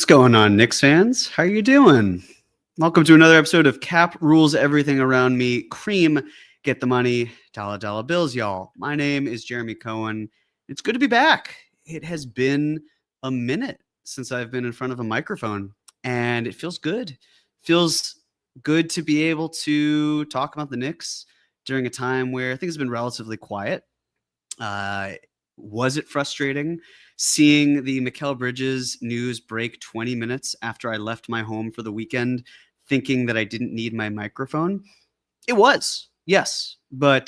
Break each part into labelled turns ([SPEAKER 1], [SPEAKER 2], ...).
[SPEAKER 1] What's going on, Knicks fans? How you doing? Welcome to another episode of Cap Rules Everything Around Me. Cream, get the money, dollar bills, y'all. My name is Jeremy Cohen. It's good to be back. It has been a minute since I've been in front of a microphone, and it feels good. Feels good to be able to talk about the Knicks during a time where things have been relatively quiet. Was it frustrating seeing the Mikal Bridges news break 20 minutes after I left my home for the weekend, thinking that I didn't need my microphone? It was, yes. But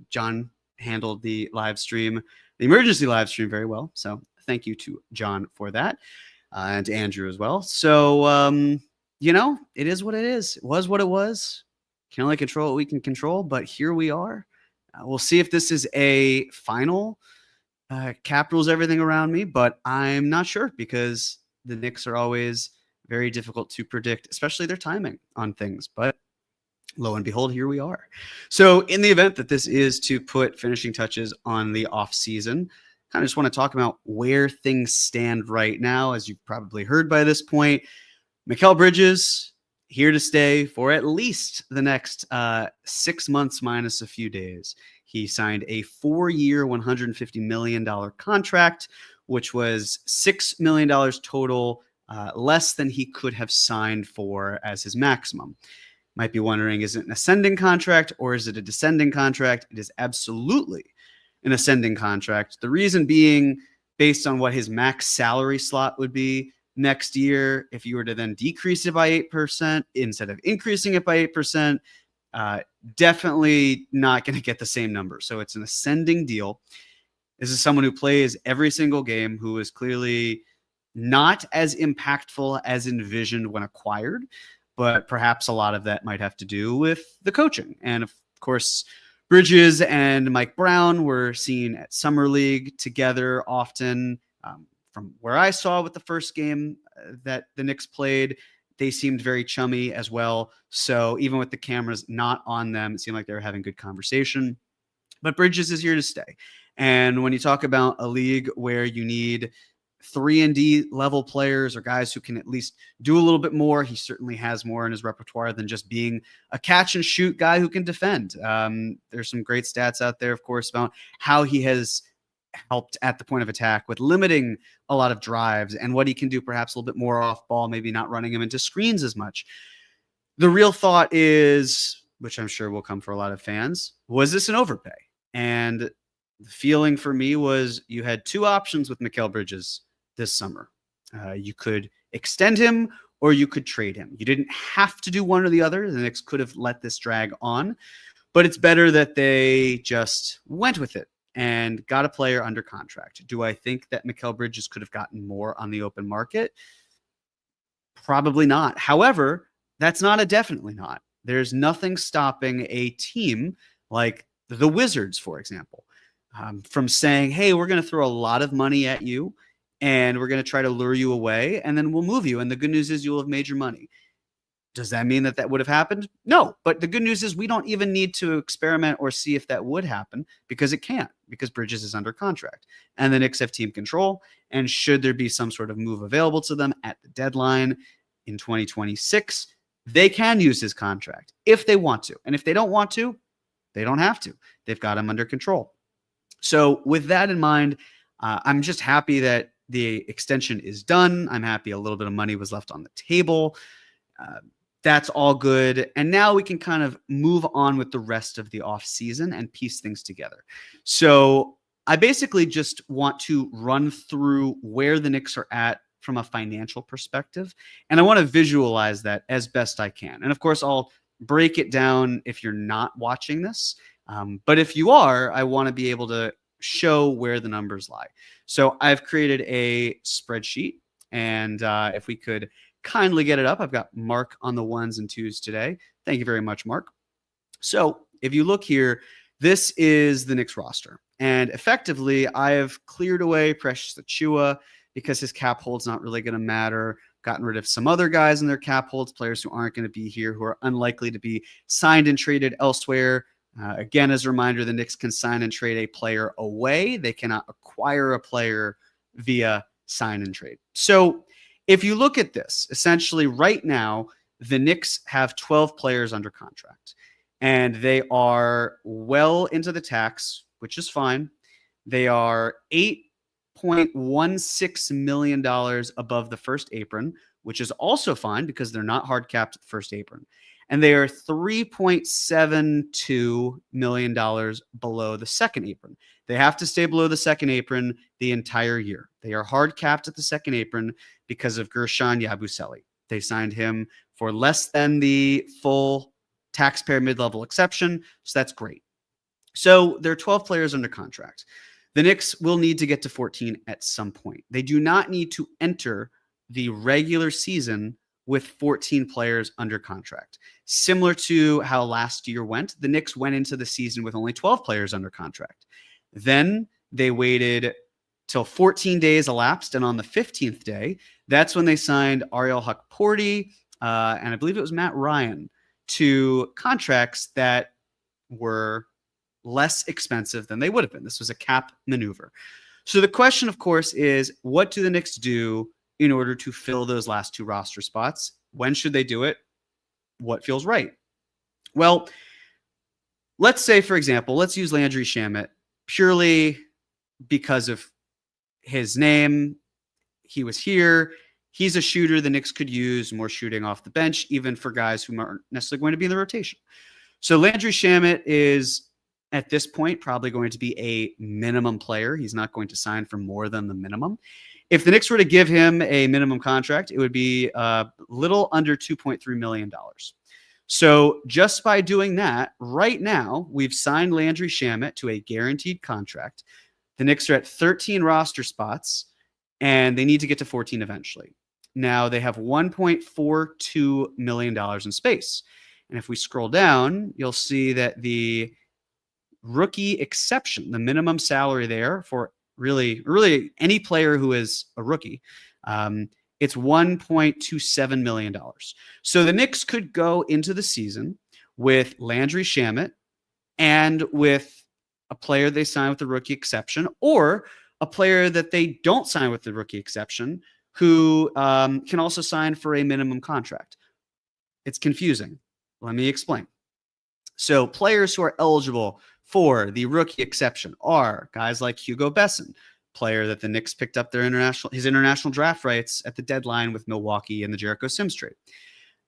[SPEAKER 1] John handled the live stream, the emergency live stream, very well. So thank you to John for that, and to Andrew as well. So, it is what it is. It was what it was. Can only control what we can control, but here we are. We'll see if this is a final Cap Rules Everything Around Me, but I'm not sure because the Knicks are always very difficult to predict, especially their timing on things. But lo and behold, here we are. So in the event that this is to put finishing touches on the offseason, kind of just want to talk about where things stand right now. As you've probably heard by this point, Mikal Bridges here to stay for at least the next 6 months minus a few days. He signed a 4-year, $150 million contract, which was $6 million total, less than he could have signed for as his maximum. Might be wondering, is it an ascending contract or is it a descending contract? It is absolutely an ascending contract. The reason being, based on what his max salary slot would be next year, if you were to then decrease it by 8% instead of increasing it by 8%, definitely not going to get the same number. So it's an ascending deal. This is someone who plays every single game, who is clearly not as impactful as envisioned when acquired, but perhaps a lot of that might have to do with the coaching. And of course, Bridges and Mike Brown were seen at Summer League together often. From where I saw with the first game that the Knicks played, they seemed very chummy as well. So even with the cameras not on them, it seemed like they were having good conversation. But Bridges is here to stay. And when you talk about a league where you need 3-and-D level players or guys who can at least do a little bit more, he certainly has more in his repertoire than just being a catch and shoot guy who can defend. There's some great stats out there, of course, about how he has helped at the point of attack with limiting a lot of drives and what he can do perhaps a little bit more off ball, maybe not running him into screens as much. The real thought is, which I'm sure will come for a lot of fans, was this an overpay? And the feeling for me was you had two options with Mikal Bridges this summer. You could extend him or you could trade him. You didn't have to do one or the other. The Knicks could have let this drag on, but it's better that they just went with it and got a player under contract. Do I think that Mikal Bridges could have gotten more on the open market? Probably not. However, that's not a definitely not. There's nothing stopping a team like the Wizards, for example, from saying, hey, we're going to throw a lot of money at you and we're going to try to lure you away and then we'll move you. And the good news is you'll have made your money. Does that mean that would have happened? No, but the good news is we don't even need to experiment or see if that would happen because it can't, because Bridges is under contract and the Knicks have team control. And should there be some sort of move available to them at the deadline in 2026, they can use his contract if they want to. And if they don't want to, they don't have to. They've got him under control. So with that in mind, I'm just happy that the extension is done. I'm happy a little bit of money was left on the table. That's all good. And now we can kind of move on with the rest of the offseason and piece things together. So I basically just want to run through where the Knicks are at from a financial perspective. And I want to visualize that as best I can. And of course, I'll break it down if you're not watching this. But if you are, I want to be able to show where the numbers lie. So I've created a spreadsheet. And if we could kindly get it up. I've got Mark on the 1s and 2s today. Thank you very much, Mark. So if you look here, this is the Knicks roster. And effectively, I have cleared away Precious Achiuwa because his cap hold's not really going to matter. Gotten rid of some other guys in their cap holds, players who aren't going to be here, who are unlikely to be signed and traded elsewhere. Again, as a reminder, the Knicks can sign and trade a player away. They cannot acquire a player via sign and trade. So if you look at this, essentially right now, the Knicks have 12 players under contract, and they are well into the tax, which is fine. They are $8.16 million above the first apron, which is also fine because they're not hard capped at the first apron. And they are $3.72 million below the second apron. They have to stay below the second apron the entire year. They are hard capped at the second apron because of Guerschon Yabusele. They signed him for less than the full taxpayer mid-level exception, so that's great. So there are 12 players under contract. The Knicks will need to get to 14 at some point. They do not need to enter the regular season with 14 players under contract. Similar to how last year went, the Knicks went into the season with only 12 players under contract. Then they waited till 14 days elapsed, and on the 15th day, that's when they signed Ariel Hukporti, and I believe it was Matt Ryan, to contracts that were less expensive than they would have been. This was a cap maneuver. So the question, of course, is what do the Knicks do in order to fill those last two roster spots? When should they do it? What feels right? Well, let's say, for example, let's use Landry Shamet purely because of his name. He was here. He's a shooter the Knicks could use, more shooting off the bench, even for guys who aren't necessarily going to be in the rotation. So Landry Shamet is, at this point, probably going to be a minimum player. He's not going to sign for more than the minimum. If the Knicks were to give him a minimum contract, it would be a little under $2.3 million. So just by doing that, right now, we've signed Landry Shamet to a guaranteed contract. The Knicks are at 13 roster spots, and they need to get to 14 eventually. Now, they have $1.42 million in space. And if we scroll down, you'll see that the rookie exception, the minimum salary there for really any player who is a rookie, it's $1.27 million. So the Knicks could go into the season with Landry Shamet and with a player they sign with the rookie exception, or a player that they don't sign with the rookie exception who can also sign for a minimum contract. It's confusing. Let me explain. So players who are eligible for the rookie exception are guys like Hugo Besson, player that the Knicks picked up his international draft rights at the deadline with Milwaukee in the Jericho Sims trade.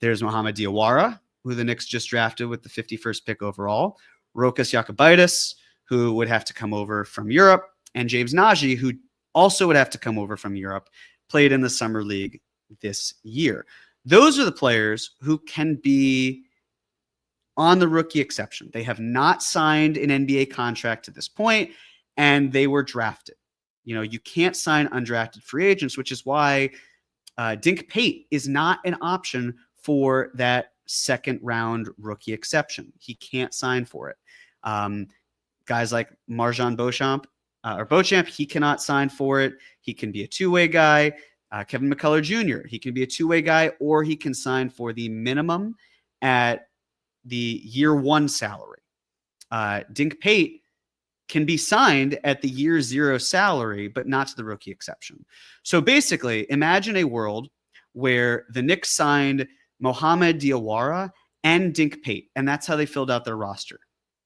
[SPEAKER 1] There's Mohamed Diawara, who the Knicks just drafted with the 51st pick overall, Rokas Jokubaitis, who would have to come over from Europe, and James Nagy, who also would have to come over from Europe, played in the Summer League this year. Those are the players who can be on the rookie exception. They have not signed an NBA contract to this point, and they were drafted. You can't sign undrafted free agents, which is why Dink Pate is not an option for that second round rookie exception. He can't sign for it. Guys like Marjan Beauchamp, he cannot sign for it. He can be a two-way guy. Kevin McCullough Jr., he can be a two-way guy, or he can sign for the minimum at the year one salary. Dink Pate can be signed at the year zero salary, but not to the rookie exception. So basically, imagine a world where the Knicks signed Mohamed Diawara and Dink Pate, and that's how they filled out their roster,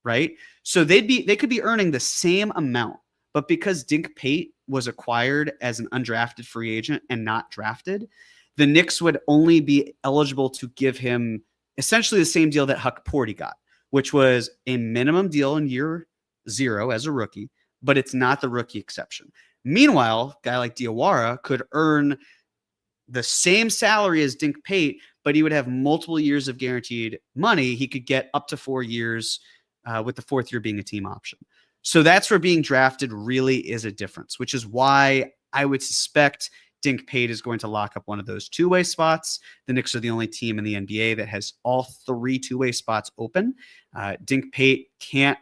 [SPEAKER 1] right? So they could be earning the same amount, but because Dink Pate was acquired as an undrafted free agent and not drafted, the Knicks would only be eligible to give him essentially the same deal that Hukporti got, which was a minimum deal in year zero as a rookie, but it's not the rookie exception. Meanwhile, a guy like Diawara could earn the same salary as Dink Pate, but he would have multiple years of guaranteed money. He could get up to 4 years, with the fourth year being a team option. So that's where being drafted really is a difference, which is why I would suspect Dink Pate is going to lock up one of those two-way spots. The Knicks are the only team in the NBA that has all 3 two-way spots open. Dink Pate can't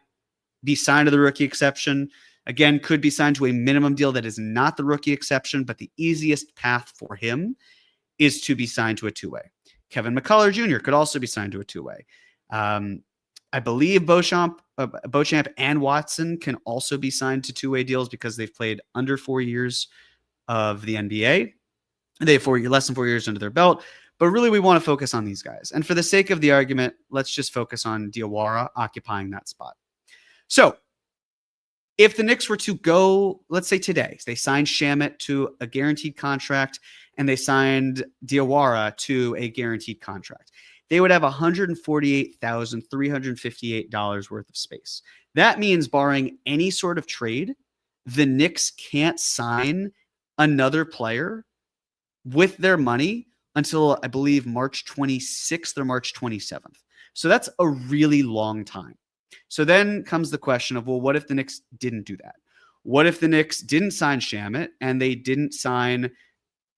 [SPEAKER 1] be signed to the rookie exception. Again, could be signed to a minimum deal that is not the rookie exception, but the easiest path for him is to be signed to a two-way. Kevin McCullough Jr. could also be signed to a two-way. I believe Beauchamp and Watson can also be signed to two-way deals because they've played under 4 years of the NBA. They have less than 4 years under their belt. But really, we want to focus on these guys. And for the sake of the argument, let's just focus on Diawara occupying that spot. So if the Knicks were to go, let's say today, they signed Shamet to a guaranteed contract and they signed Diawara to a guaranteed contract, they would have $148,358 worth of space. That means, barring any sort of trade, the Knicks can't sign another player with their money until, I believe, March 26th or March 27th. So that's a really long time. So then comes the question of, well, what if the Knicks didn't do that? What if the Knicks didn't sign Shamet and they didn't sign,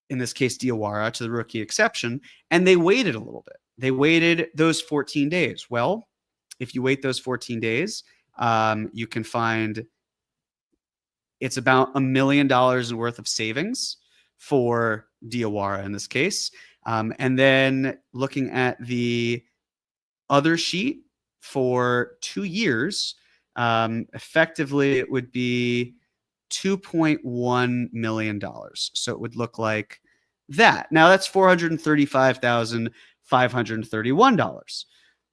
[SPEAKER 1] in this case, Diawara to the rookie exception, and they waited a little bit? They waited those 14 days. Well, if you wait those 14 days, you can find it's about $1 million worth of savings for Diawara in this case. And then looking at the other sheet for 2 years, effectively it would be $2.1 million. So it would look like that. Now that's $435,531.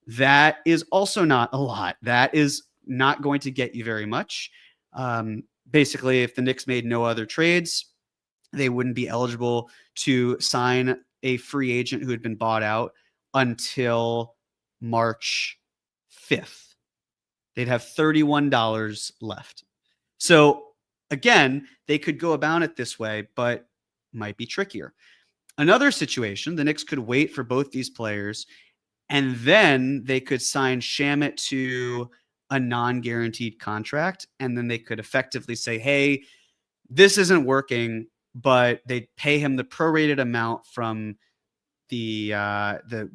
[SPEAKER 1] That is also not a lot. That is not going to get you very much. Basically, if the Knicks made no other trades, they wouldn't be eligible to sign a free agent who had been bought out until March 5th. They'd have $31 left. So again, they could go about it this way, but might be trickier. Another situation, the Knicks could wait for both these players, and then they could sign Shamet to a non-guaranteed contract, and then they could effectively say, hey, this isn't working, but they pay him the prorated amount from the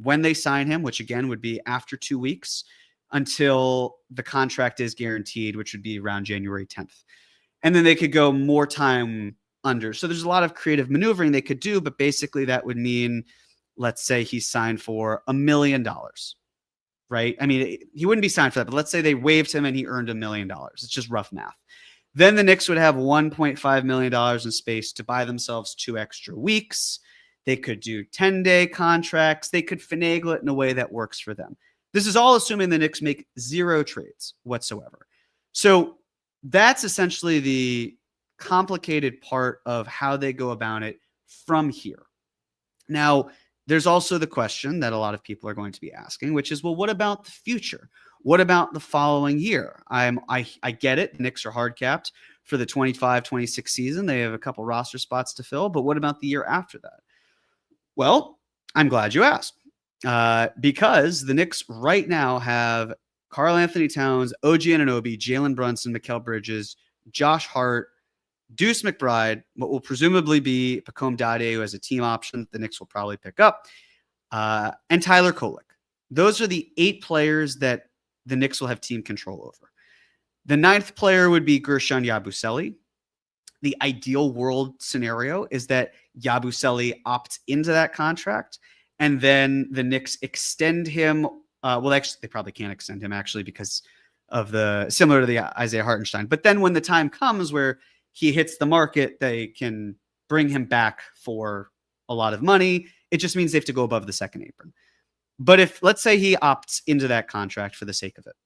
[SPEAKER 1] when they sign him, which again would be after 2 weeks, until the contract is guaranteed, which would be around January 10th. And then they could go more time under. So there's a lot of creative maneuvering they could do, but basically that would mean, let's say he's signed for $1 million, right? I mean, he wouldn't be signed for that, but let's say they waived him and he earned $1 million. It's just rough math. Then the Knicks would have $1.5 million in space to buy themselves 2 extra weeks. They could do 10-day contracts. They could finagle it in a way that works for them. This is all assuming the Knicks make 0 trades whatsoever. So that's essentially the complicated part of how they go about it from here. Now, there's also the question that a lot of people are going to be asking, which is, well, what about the future? What about the following year? I get it. The Knicks are hard capped for the 25-26 season. They have a couple roster spots to fill, but what about the year after that? Well, I'm glad you asked, because the Knicks right now have Karl-Anthony Towns, OG Anunoby, Jalen Brunson, Mikal Bridges, Josh Hart, Deuce McBride, what will presumably be Pacome Dade, who has a team option that the Knicks will probably pick up, and Tyler Kolek. Those are the 8 players that the Knicks will have team control over. The 9th player would be Guerschon Yabusele. The ideal world scenario is that Yabusele opts into that contract, and then the Knicks extend him. Well, actually, they probably can't extend him, actually, because of similar to the Isaiah Hartenstein. But then when the time comes where he hits the market, they can bring him back for a lot of money. It just means they have to go above the second apron. But if, let's say, he opts into that contract for the sake of it,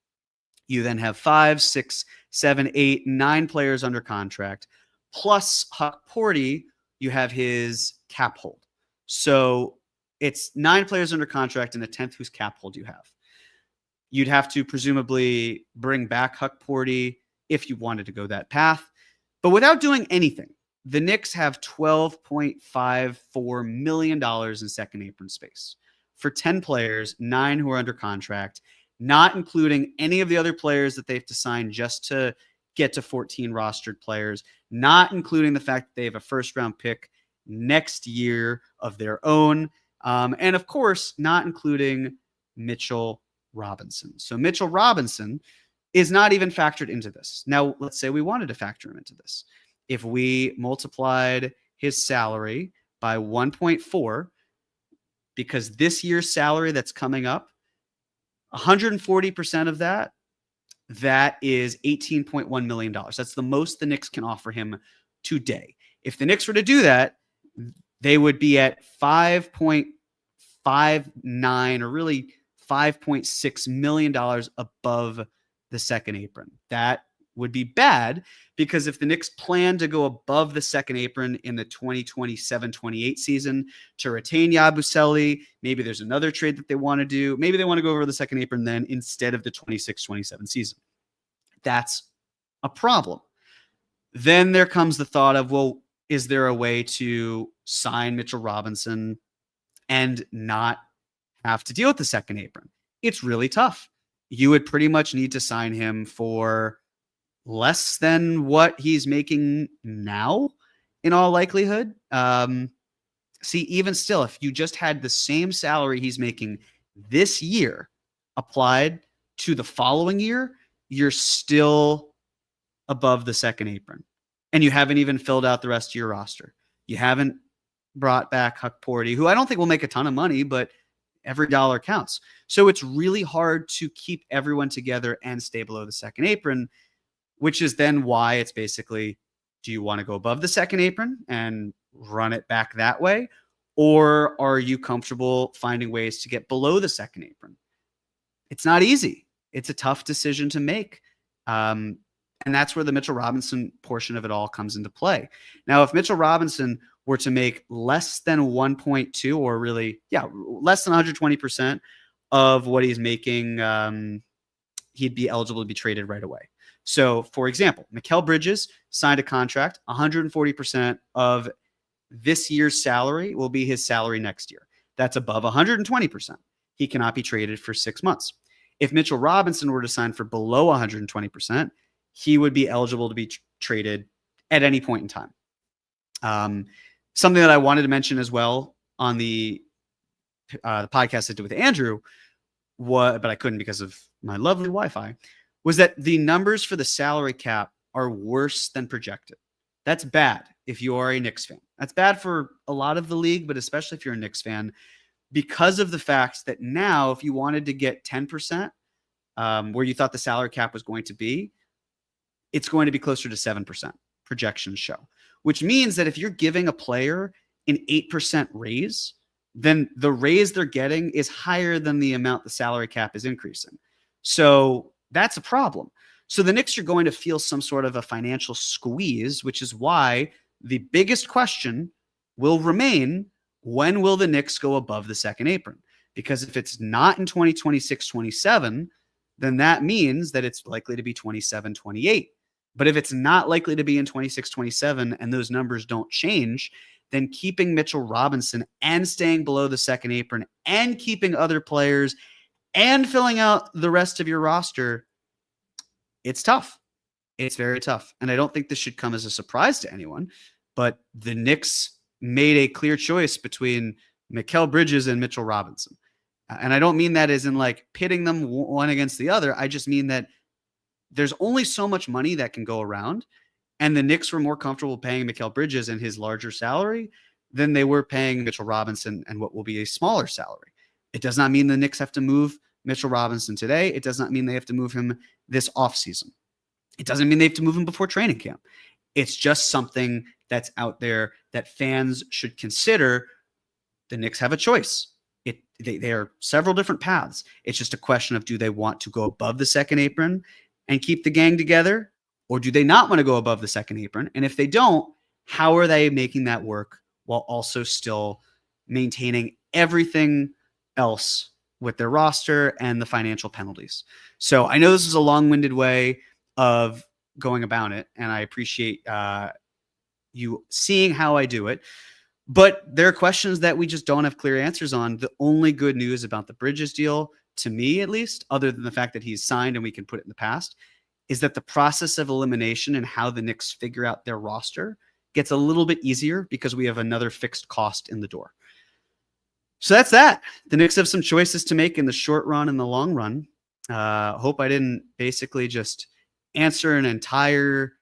[SPEAKER 1] you then have 5, 6, 7, 8, 9 players under contract, plus Huck Porty, you have his cap hold. So it's 9 players under contract and a 10th whose cap hold you have. You'd have to presumably bring back Huck Porty if you wanted to go that path. But without doing anything, the Knicks have $12.54 million in second apron space for 10 players, 9 who are under contract, not including any of the other players that they have to sign just to get to 14 rostered players, not including the fact that they have a first-round pick next year of their own, and of course, not including Mitchell Robinson. So Mitchell Robinson is not even factored into this. Now, let's say we wanted to factor him into this. If we multiplied his salary by 1.4, because this year's salary that's coming up, 140% of that is $18.1 million. That's the most the Knicks can offer him today. If the Knicks were to do that, they would be at 5.59 or really $5.6 million above the second apron. That would be bad because if the Knicks plan to go above the second apron in the 2027-28 season to retain Yabusele, maybe there's another trade that they want to do. Maybe they want to go over the second apron then instead of the 26-27 season. That's a problem. Then there comes the thought of, well, is there a way to sign Mitchell Robinson and not have to deal with the second apron? It's really tough. You would pretty much need to sign him for less than what he's making now, in all likelihood. See, even still, if you just had the same salary he's making this year applied to the following year, you're still above the second apron. And you haven't even filled out the rest of your roster. You haven't brought back Huck Porty, who I don't think will make a ton of money, but every dollar counts. So it's really hard to keep everyone together and stay below the second apron, which is then why it's basically, do you want to go above the second apron and run it back that way? Or are you comfortable finding ways to get below the second apron? It's not easy. It's a tough decision to make. And that's where the Mitchell Robinson portion of it all comes into play. Now, if Mitchell Robinson were to make less than 1.2 or really, less than 120% of what he's making, he'd be eligible to be traded right away. So, for example, Mikal Bridges signed a contract, 140% of this year's salary will be his salary next year. That's above 120%. He cannot be traded for 6 months. If Mitchell Robinson were to sign for below 120%, he would be eligible to be traded at any point in time. Something that I wanted to mention as well on the podcast I did with Andrew, but I couldn't because of my lovely Wi-Fi, was that the numbers for the salary cap are worse than projected. That's bad if you are a Knicks fan. That's bad for a lot of the league, but especially if you're a Knicks fan, because of the fact that now if you wanted to get 10%, where you thought the salary cap was going to be, it's going to be closer to 7%, projections show, which means that if you're giving a player an 8% raise, then the raise they're getting is higher than the amount the salary cap is increasing. So that's a problem. So the Knicks are going to feel some sort of a financial squeeze, which is why the biggest question will remain, when will the Knicks go above the second apron? Because if it's not in 2026-27, then that means that it's likely to be 27-28. But if it's not likely to be in 26-27 and those numbers don't change, then keeping Mitchell Robinson and staying below the second apron and keeping other players and filling out the rest of your roster, it's tough. It's very tough. And I don't think this should come as a surprise to anyone, but the Knicks made a clear choice between Mikal Bridges and Mitchell Robinson. And I don't mean that as in like pitting them one against the other. I just mean that there's only so much money that can go around. And the Knicks were more comfortable paying Mikal Bridges and his larger salary than they were paying Mitchell Robinson and what will be a smaller salary. It does not mean the Knicks have to move Mitchell Robinson today. It does not mean they have to move him this offseason. It doesn't mean they have to move him before training camp. It's just something that's out there that fans should consider. The Knicks have a choice. There are several different paths. It's just a question of, do they want to go above the second apron and keep the gang together, or do they not want to go above the second apron? And if they don't, how are they making that work while also still maintaining everything else with their roster and the financial penalties? So I know this is a long-winded way of going about it, and I appreciate you seeing how I do it. But there are questions that we just don't have clear answers on. The only good news about the Bridges deal, to me at least, other than the fact that he's signed and we can put it in the past, is that the process of elimination and how the Knicks figure out their roster gets a little bit easier because we have another fixed cost in the door. So that's that. The Knicks have some choices to make in the short run and the long run. Hope I didn't basically just answer an entire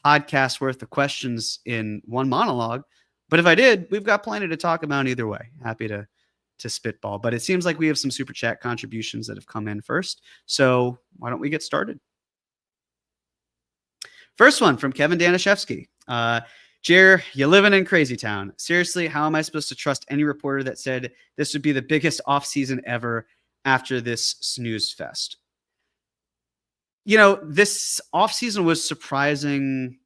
[SPEAKER 1] podcast worth of questions in one monologue. But if I did, we've got plenty to talk about either way. Happy to spitball. But it seems like we have some super chat contributions that have come in first. So why don't we get started? First one from Kevin Danishevsky. Jer, you living in crazy town. Seriously, how am I supposed to trust any reporter that said this would be the biggest offseason ever after this snooze fest? This offseason was surprising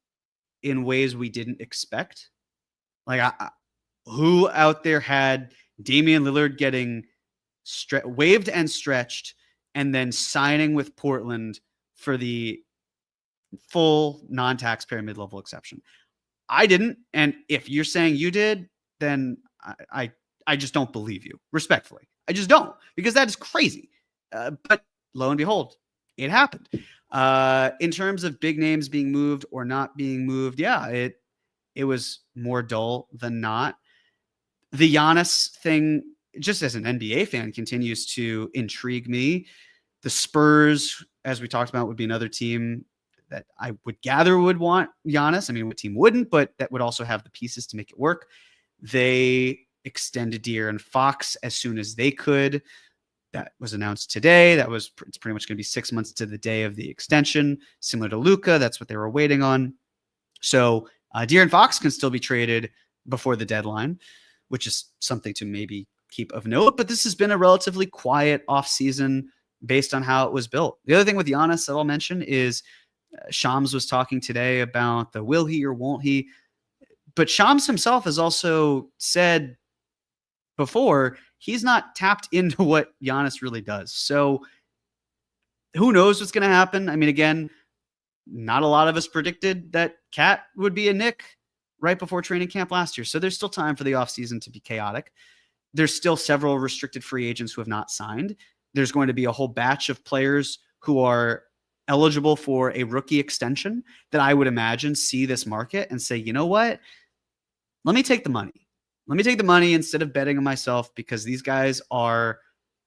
[SPEAKER 1] in ways we didn't expect. Like, who out there had Damian Lillard getting waived and stretched and then signing with Portland for the full non-taxpayer mid-level exception? I didn't. And if you're saying you did, then I just don't believe you, respectfully. I just don't, because that is crazy. But lo and behold, it happened. In terms of big names being moved or not being moved, yeah, it was more dull than not. The Giannis thing, just as an NBA fan, continues to intrigue me. The Spurs, as we talked about, would be another team that I would gather would want Giannis. I mean, what team wouldn't, but that would also have the pieces to make it work. They extended De'Aaron Fox as soon as they could. That was announced today. It's pretty much going to be 6 months to the day of the extension, similar to Luka. That's what they were waiting on. So De'Aaron Fox can still be traded before the deadline, which is something to maybe keep of note. But this has been a relatively quiet offseason based on how it was built. The other thing with Giannis that I'll mention is Shams was talking today about the will he or won't he. But Shams himself has also said before he's not tapped into what Giannis really does. So who knows what's going to happen? I mean, again, not a lot of us predicted that Cat would be a Knick right before training camp last year. So there's still time for the offseason to be chaotic. There's still several restricted free agents who have not signed. There's going to be a whole batch of players who are eligible for a rookie extension that I would imagine see this market and say, you know what? Let me take the money. Let me take the money instead of betting on myself, because these guys are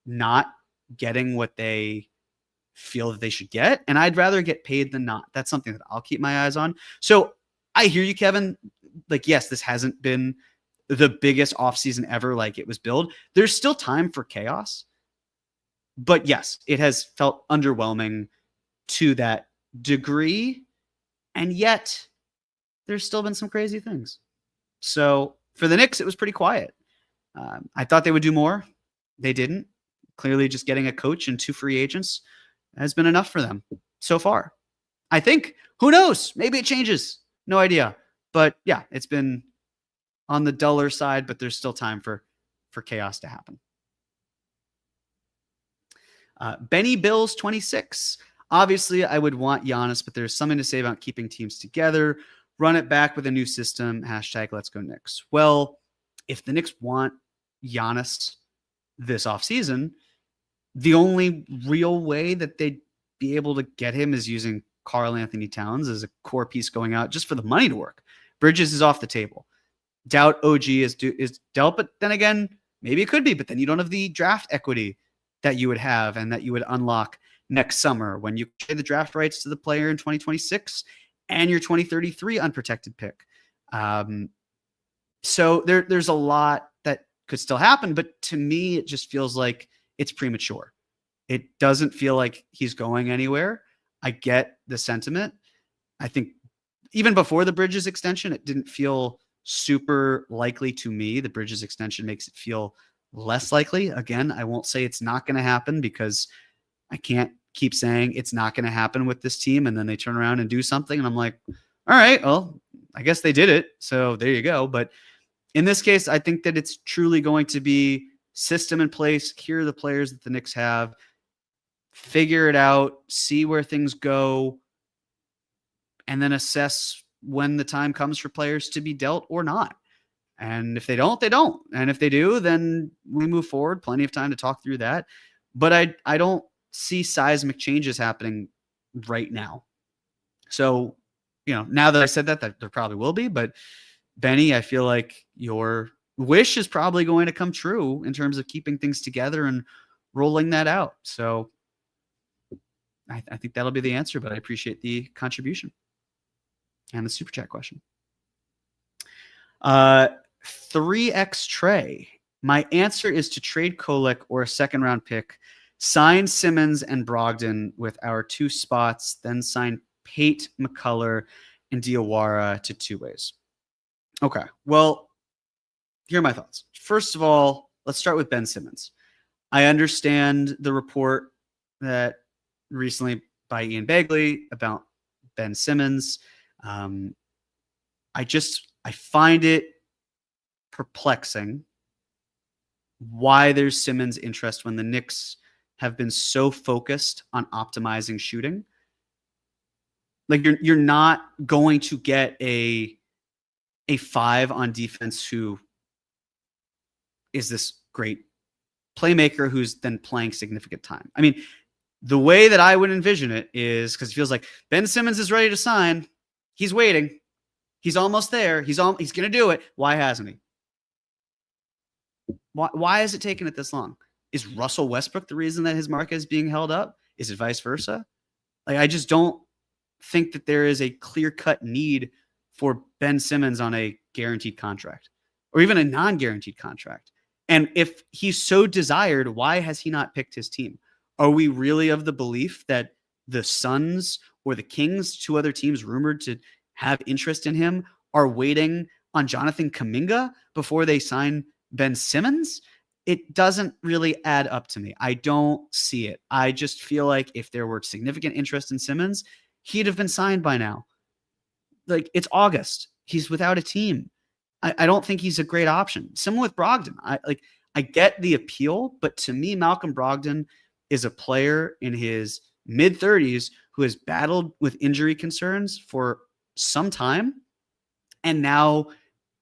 [SPEAKER 1] not getting what they feel that they should get. And I'd rather get paid than not. That's something that I'll keep my eyes on. So I hear you, Kevin. Like, yes, this hasn't been the biggest offseason ever like it was billed. There's still time for chaos. But yes, it has felt underwhelming to that degree. And yet there's still been some crazy things. So for the Knicks, it was pretty quiet. I thought they would do more. They didn't. Clearly, just getting a coach and 2 free agents has been enough for them so far. I think, who knows? Maybe it changes. No idea. But yeah, it's been on the duller side, but there's still time for chaos to happen. Benny Bills 26. Obviously, I would want Giannis, but there's something to say about keeping teams together. Run it back with a new system. # let's go Knicks. Well, if the Knicks want Giannis this offseason, the only real way that they'd be able to get him is using Karl Anthony Towns as a core piece going out just for the money to work. Bridges is off the table. Doubt OG is dealt, but then again, maybe it could be, but then you don't have the draft equity that you would have and that you would unlock next summer when you trade the draft rights to the player in 2026 and your 2033 unprotected pick. So there's a lot that could still happen, but to me, it just feels like it's premature. It doesn't feel like he's going anywhere. I get the sentiment. I think even before the Bridges extension, it didn't feel super likely to me. The Bridges extension makes it feel less likely. Again, I won't say it's not going to happen, because I can't keep saying it's not going to happen with this team, and then they turn around and do something, and I'm like, all right, well, I guess they did it. So there you go. But in this case, I think that it's truly going to be system in place. Here are the players that the Knicks have. Figure it out, see where things go, and then assess when the time comes for players to be dealt or not. And if they don't, they don't. And if they do, then we move forward. Plenty of time to talk through that. But I don't see seismic changes happening right now. So, now that I said that there probably will be. But Benny, I feel like your wish is probably going to come true in terms of keeping things together and rolling that out. So I think that'll be the answer, but I appreciate the contribution and the super chat question. 3X Trey. My answer is to trade Kolek or a second round pick, sign Simmons and Brogdon with our 2 spots, then sign Pate, McCullough, and Diawara to 2 ways. Okay. Well, here are my thoughts. First of all, let's start with Ben Simmons. I understand the report that recently by Ian Begley about Ben Simmons. Um, I find it perplexing why there's Simmons' interest when the Knicks have been so focused on optimizing shooting. Like you're not going to get a 5 on defense who is this great playmaker who's then playing significant time. I mean, the way that I would envision it is because it feels like Ben Simmons is ready to sign. He's waiting. He's almost there. He's going to do it. Why hasn't he? Why is it taking it this long? Is Russell Westbrook the reason that his market is being held up? Is it vice versa? Like, I just don't think that there is a clear-cut need for Ben Simmons on a guaranteed contract or even a non-guaranteed contract. And if he's so desired, why has he not picked his team? Are we really of the belief that the Suns or the Kings, 2 other teams rumored to have interest in him, are waiting on Jonathan Kuminga before they sign Ben Simmons? It doesn't really add up to me. I don't see it. I just feel like if there were significant interest in Simmons, he'd have been signed by now. Like, it's August. He's without a team. I don't think he's a great option. Similar with Brogdon. I get the appeal, but to me, Malcolm Brogdon is a player in his mid-30s who has battled with injury concerns for some time. And now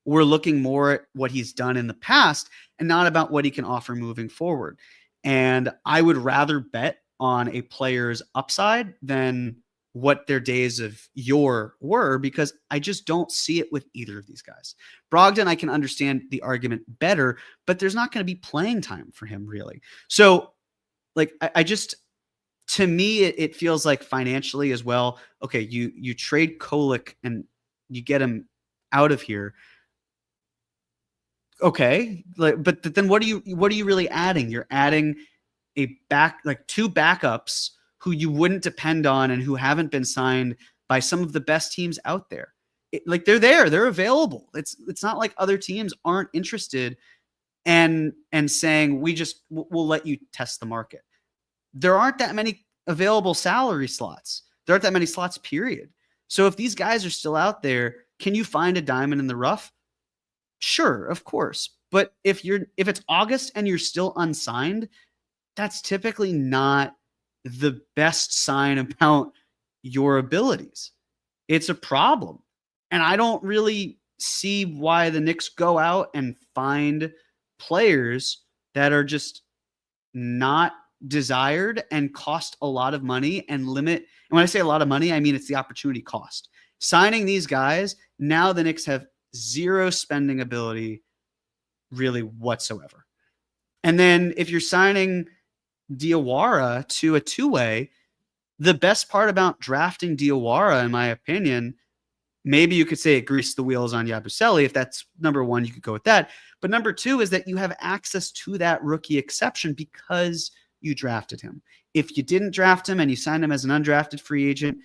[SPEAKER 1] we're looking more at what he's done in the past and not about what he can offer moving forward. And I would rather bet on a player's upside than what their days of yore were, because I just don't see it with either of these guys. Brogdon, I can understand the argument better, but there's not going to be playing time for him really. So like, I just, to me, it feels like financially as well. Okay, you trade Kolek and you get him out of here. Okay, but then what are you really adding? You're adding two backups who you wouldn't depend on and who haven't been signed by some of the best teams out there. They're there, they're available. It's not like other teams aren't interested and saying we'll let you test the market. There aren't that many available salary slots. There aren't that many slots, period. So if these guys are still out there, can you find a diamond in the rough? Sure, of course. But if it's August and you're still unsigned, that's typically not the best sign about your abilities. It's a problem. And I don't really see why the Knicks go out and find players that are just not desired and cost a lot of money and limit. And when I say a lot of money, I mean it's the opportunity cost. Signing these guys, now the Knicks have zero spending ability really whatsoever. And then if you're signing Diawara to a 2-way, the best part about drafting Diawara, in my opinion, maybe you could say it greased the wheels on Yabusele. If that's number one, you could go with that. But number two is that you have access to that rookie exception because you drafted him. If you didn't draft him and you signed him as an undrafted free agent,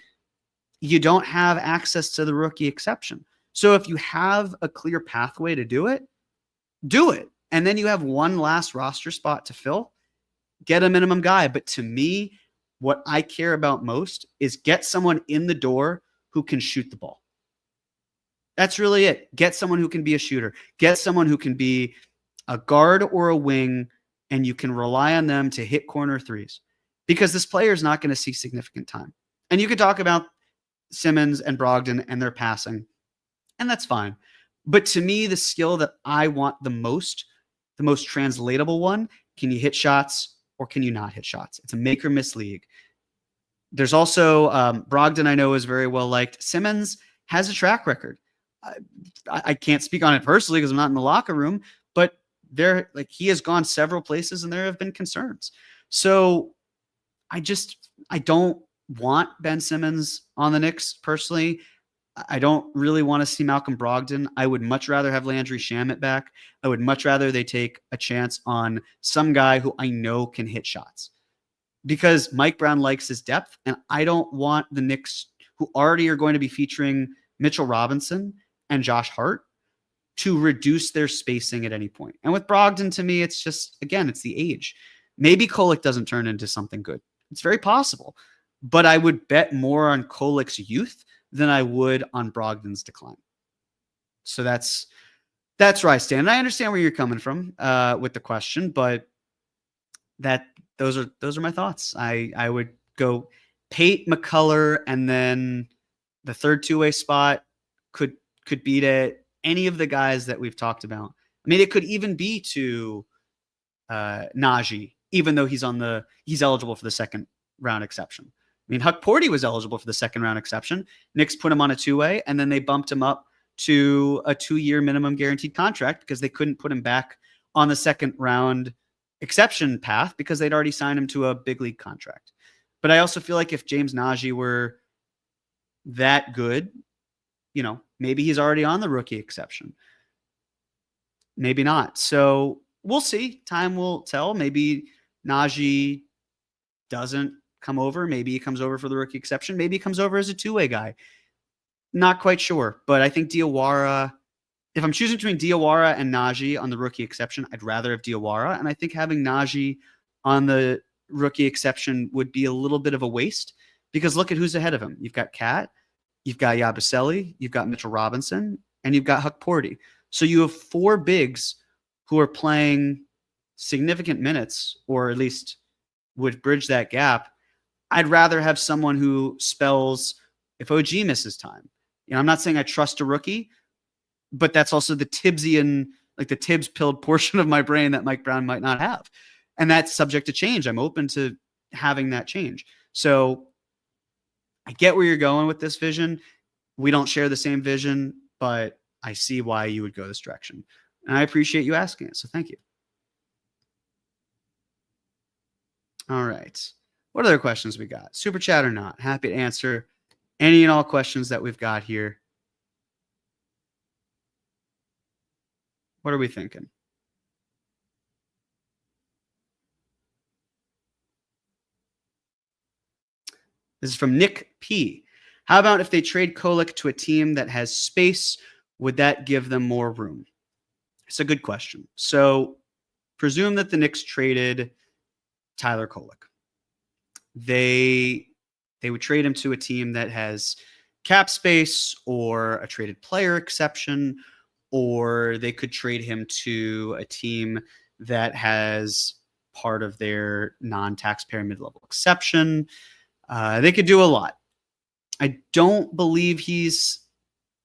[SPEAKER 1] you don't have access to the rookie exception. So if you have a clear pathway to do it, do it. And then you have one last roster spot to fill, get a minimum guy. But to me, what I care about most is get someone in the door who can shoot the ball. That's really it. Get someone who can be a shooter. Get someone who can be a guard or a wing, and you can rely on them to hit corner threes, because this player is not going to see significant time. And you could talk about Simmons and Brogdon and their passing, and that's fine. But to me, the skill that I want the most translatable one, can you hit shots or can you not hit shots? It's a make or miss league. There's also Brogdon, I know, is very well liked. Simmons has a track record. I can't speak on it personally because I'm not in the locker room, but he has gone several places and there have been concerns. So I don't want Ben Simmons on the Knicks personally. I don't really want to see Malcolm Brogdon. I would much rather have Landry Shamet back. I would much rather they take a chance on some guy who I know can hit shots, because Mike Brown likes his depth, and I don't want the Knicks, who already are going to be featuring Mitchell Robinson and Josh Hart, to reduce their spacing at any point. And with Brogdon, to me, it's just, again, it's the age. Maybe Kolek doesn't turn into something good. It's very possible. But I would bet more on Kolek's youth than I would on Brogdon's decline. So that's where I stand. And I understand where you're coming from with the question, but those are my thoughts. I would go Pate, McCullough, and then the third two-way spot could beat it. Any of the guys that we've talked about. I mean, it could even be to Najee, even though he's eligible for the second round exception. I mean, Huck Porty was eligible for the second round exception. Knicks put him on a two-way, and then they bumped him up to a 2-year minimum guaranteed contract because they couldn't put him back on the second round exception path because they'd already signed him to a big league contract. But I also feel like if James Najee were that good, maybe he's already on the rookie exception. Maybe not. So we'll see. Time will tell. Maybe Najee doesn't come over. Maybe he comes over for the rookie exception. Maybe he comes over as a two-way guy. Not quite sure. But I think Diawara, if I'm choosing between Diawara and Najee on the rookie exception, I'd rather have Diawara. And I think having Najee on the rookie exception would be a little bit of a waste because look at who's ahead of him. You've got Cat, you've got Yabusele, you've got Mitchell Robinson, and you've got Huck Porty. So you have 4 bigs who are playing significant minutes, or at least would bridge that gap. I'd rather have someone who spells if OG misses time. I'm not saying I trust a rookie, but that's also the Tibbsian, like the Tibbs pilled portion of my brain that Mike Brown might not have. And that's subject to change. I'm open to having that change. So I get where you're going with this vision. We don't share the same vision, but I see why you would go this direction. And I appreciate you asking it. So thank you. All right. What other questions we got? Super chat or not? Happy to answer any and all questions that we've got here. What are we thinking? This is from Nick P. How about if they trade Kolek to a team that has space? Would that give them more room? It's a good question. So presume that the Knicks traded Tyler Kolek. They would trade him to a team that has cap space or a traded player exception, or they could trade him to a team that has part of their non-taxpayer mid-level exception. They could do a lot. I don't believe he's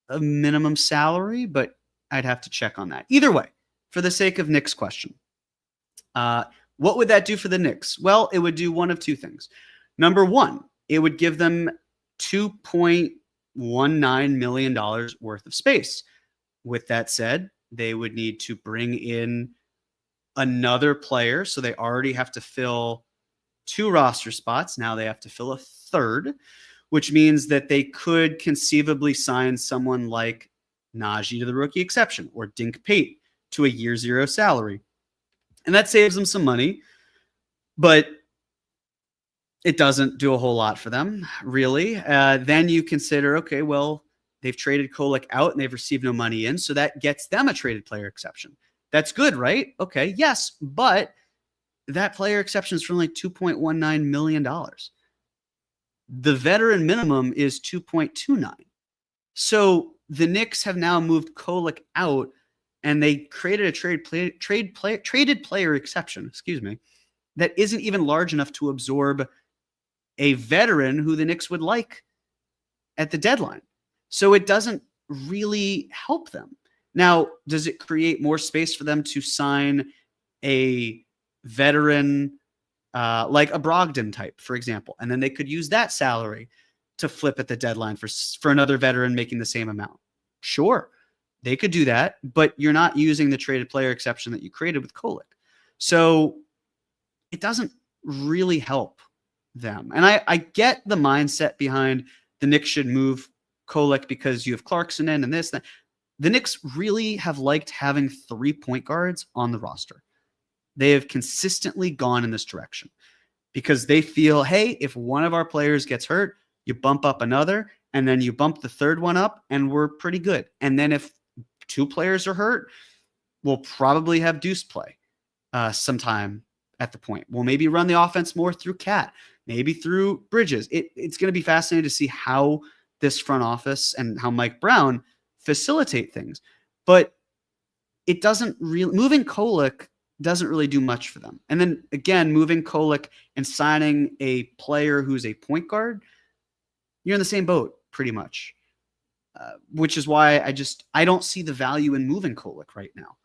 [SPEAKER 1] a minimum salary, but I'd have to check on that. Either way, for the sake of Nick's question, what would that do for the Knicks? Well, it would do one of two things. Number one, it would give them $2.19 million worth of space. With that said, they would need to bring in another player. So they already have to fill 2 roster spots. Now they have to fill a third, which means that they could conceivably sign someone like Najee to the rookie exception or Dink Pate to a year 0 salary. And that saves them some money, but it doesn't do a whole lot for them, really. Then you consider, okay, well, they've traded Kolek out and they've received no money in, so that gets them a traded player exception. That's good, right? Okay, yes, but that player exception is for only $2.19 million. The veteran minimum is 2.29. So the Knicks have now moved Kolek out, and they created a traded player exception, that isn't even large enough to absorb a veteran who the Knicks would like at the deadline. So it doesn't really help them. Now, does it create more space for them to sign a veteran like a Brogdon type, for example? And then they could use that salary to flip at the deadline for another veteran making the same amount. Sure, they could do that, but you're not using the traded player exception that you created with Kolek. So it doesn't really help them. And I get the mindset behind the Knicks should move Kolek because you have Clarkson in and this. That. The Knicks really have liked having 3 point guards on the roster. They have consistently gone in this direction because they feel, hey, if one of our players gets hurt, you bump up another, and then you bump the third one up, and we're pretty good. And then if two players are hurt, we'll probably have Deuce play sometime at the point. We'll maybe run the offense more through Cat, maybe through Bridges. It's going to be fascinating to see how this front office and how Mike Brown facilitate things. But it doesn't really, moving Kolek doesn't really do much for them. And then again, moving Kolek and signing a player who's a point guard, you're in the same boat pretty much. Which is why I don't see the value in moving Kolek right now.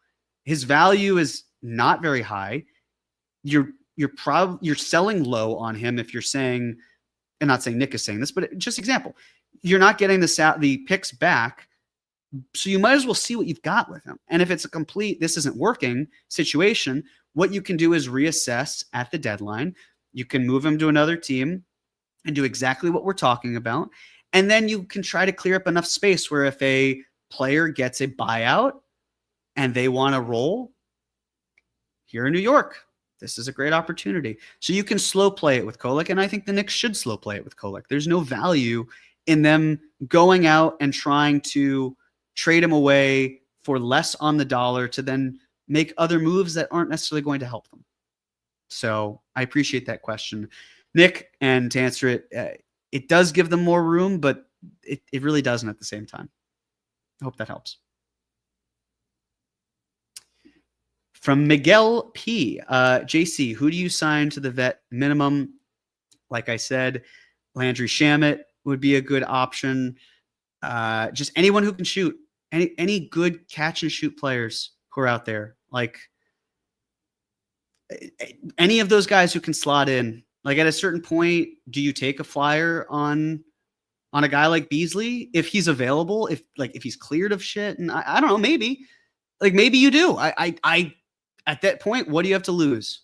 [SPEAKER 1] His value is not very high. You're selling low on him if you're saying, and not saying Nick is saying this, but just example, you're not getting the picks back, so you might as well see what you've got with him. And if it's a complete this isn't working situation, what you can do is reassess at the deadline. You can move him to another team and do exactly what we're talking about. And then you can try to clear up enough space where if a player gets a buyout and they want to roll here in New York, this is a great opportunity. So you can slow play it with Kolek, and I think the Knicks should slow play it with Kolek. There's no value in them going out and trying to trade him away for less on the dollar to then make other moves that aren't necessarily going to help them. So I appreciate that question, Nick. And to answer it, it does give them more room, but it really doesn't at the same time. I hope that helps. From Miguel P. JC, who do you sign to the vet minimum? Like I said, Landry Shamet would be a good option. Just anyone who can shoot. Any good catch and shoot players who are out there. Like any of those guys who can slot in. Like at a certain point, do you take a flyer on a guy like Beasley if he's available? If he's cleared of shit? And I don't know, maybe. Like maybe you do. I at that point, what do you have to lose?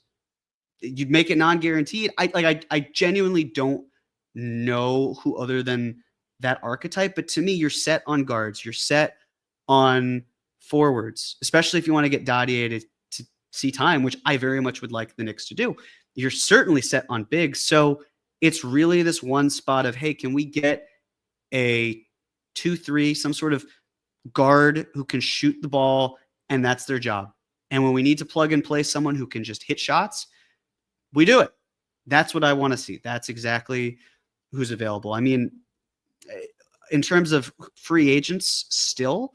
[SPEAKER 1] You'd make it non-guaranteed. I genuinely don't know who other than that archetype, but to me, you're set on guards. You're set on forwards, especially if you want to get Dadier to see time, which I very much would like the Knicks to do. You're certainly set on bigs. So it's really this one spot of, hey, can we get a 2-3, some sort of guard who can shoot the ball, and that's their job. And when we need to plug and play someone who can just hit shots, we do it. That's what I want to see. That's exactly who's available. I mean, in terms of free agents still,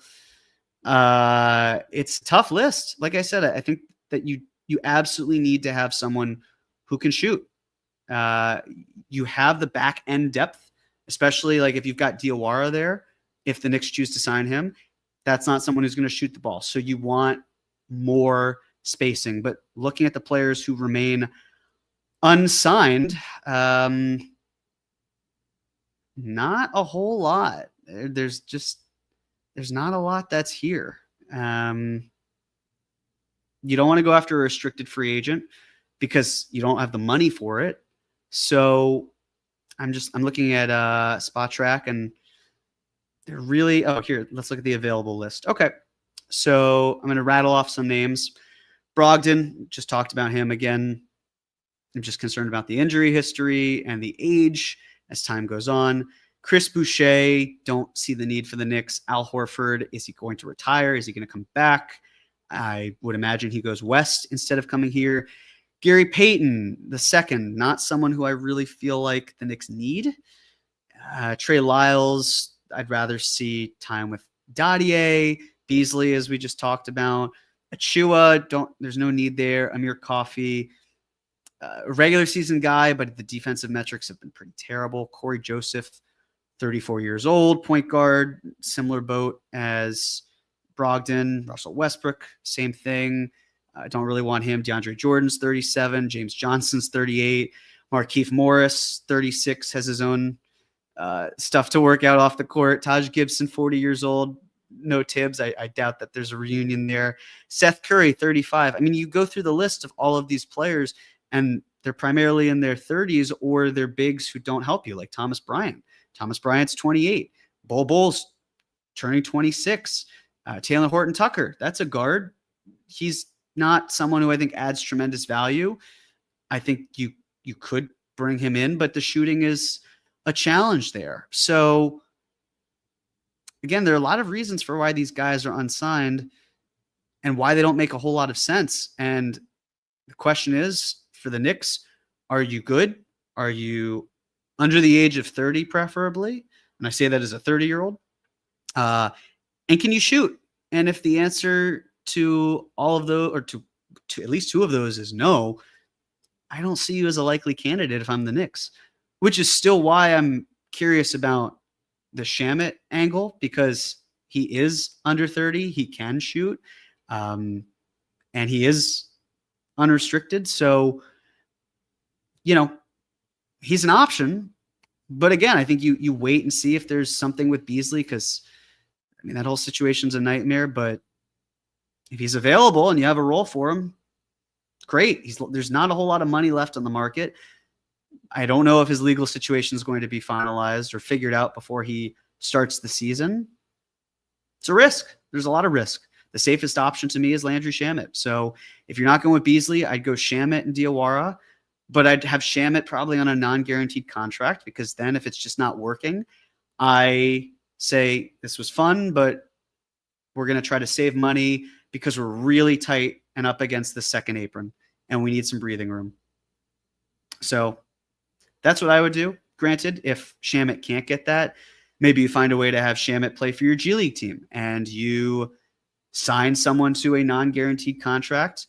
[SPEAKER 1] it's a tough list. Like I said, I think that you absolutely need to have someone who can shoot. You have the back end depth, especially like if you've got Diawara there, if the Knicks choose to sign him, that's not someone who's going to shoot the ball. So you want more spacing. But looking at the players who remain unsigned, not a whole lot. There's not a lot that's here. You don't want to go after a restricted free agent because you don't have the money for it. So I'm looking at Spot Track, and they're really, here, let's look at the available list. Okay. So I'm going to rattle off some names. Brogdon, just talked about him again. I'm just concerned about the injury history and the age as time goes on. Chris Boucher, don't see the need for the Knicks. Al Horford, is he going to retire? Is he going to come back? I would imagine he goes west instead of coming here. Gary Payton, the second, not someone who I really feel like the Knicks need. Trey Lyles, I'd rather see time with Dadier. Beasley, as we just talked about. Achua, there's no need there. Amir Coffey, a regular season guy, but the defensive metrics have been pretty terrible. Corey Joseph, 34 years old, point guard, similar boat as Brogdon. Russell Westbrook, same thing. I don't really want him. DeAndre Jordan's 37. James Johnson's 38. Markieff Morris, 36, has his own stuff to work out off the court. Taj Gibson, 40 years old. No Tibbs. I doubt that there's a reunion there. Seth Curry, 35. I mean, you go through the list of all of these players, and they're primarily in their 30s or they're bigs who don't help you, like Thomas Bryant. Thomas Bryant's 28. Bol turning 26. Taylor Horton Tucker, that's a guard. He's not someone who I think adds tremendous value. I think you could bring him in, but the shooting is a challenge there. So again, there are a lot of reasons for why these guys are unsigned and why they don't make a whole lot of sense. And the question is, for the Knicks, are you good? Are you under the age of 30, preferably? And I say that as a 30-year-old. And can you shoot? And if the answer to all of those, or to at least two of those, is no, I don't see you as a likely candidate if I'm the Knicks, which is still why I'm curious about the Shamet angle, because he is under 30. He can shoot, and he is unrestricted. So, he's an option. But again, I think you wait and see if there's something with Beasley, because, that whole situation's a nightmare. But if he's available and you have a role for him, great. There's not a whole lot of money left on the market. I don't know if his legal situation is going to be finalized or figured out before he starts the season. It's a risk. There's a lot of risk. The safest option to me is Landry Shamet. So if you're not going with Beasley, I'd go Shamet and Diawara, but I'd have Shamet probably on a non-guaranteed contract, because then if it's just not working, I say this was fun, but we're going to try to save money because we're really tight and up against the second apron and we need some breathing room. So that's what I would do. Granted, if Shamet can't get that, maybe you find a way to have Shamet play for your G League team and you sign someone to a non-guaranteed contract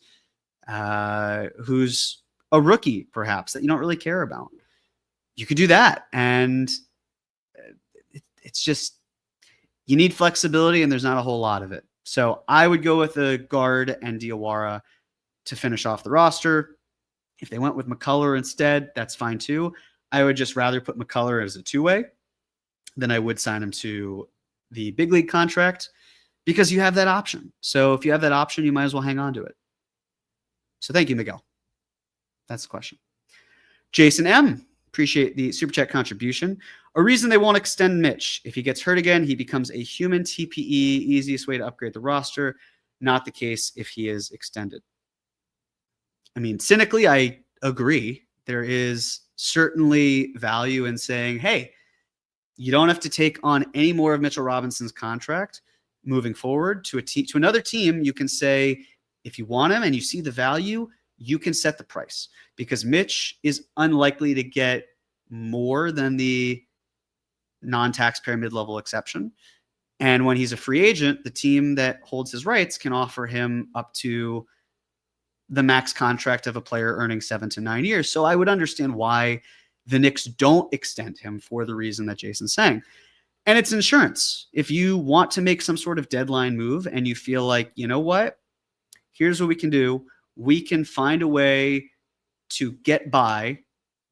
[SPEAKER 1] who's a rookie, perhaps, that you don't really care about. You could do that. And it's just, you need flexibility, and there's not a whole lot of it. So I would go with a guard and Diawara to finish off the roster. If they went with McCullough instead, that's fine too. I would just rather put McCullough as a two-way than I would sign him to the big league contract, because you have that option. So if you have that option, you might as well hang on to it. So thank you, Miguel. That's the question. Jason M. Appreciate the Super Chat contribution. A reason they won't extend Mitch. If he gets hurt again, he becomes a human TPE. Easiest way to upgrade the roster. Not the case if he is extended. Cynically, I agree. There is certainly value in saying, hey, you don't have to take on any more of Mitchell Robinson's contract moving forward. To another team, you can say, if you want him and you see the value, you can set the price, because Mitch is unlikely to get more than the non-taxpayer mid-level exception. And when he's a free agent, the team that holds his rights can offer him up to the max contract of a player earning 7 to 9 years. So I would understand why the Knicks don't extend him for the reason that Jason's saying. And it's insurance. If you want to make some sort of deadline move and you feel like, you know what, here's what we can do. We can find a way to get by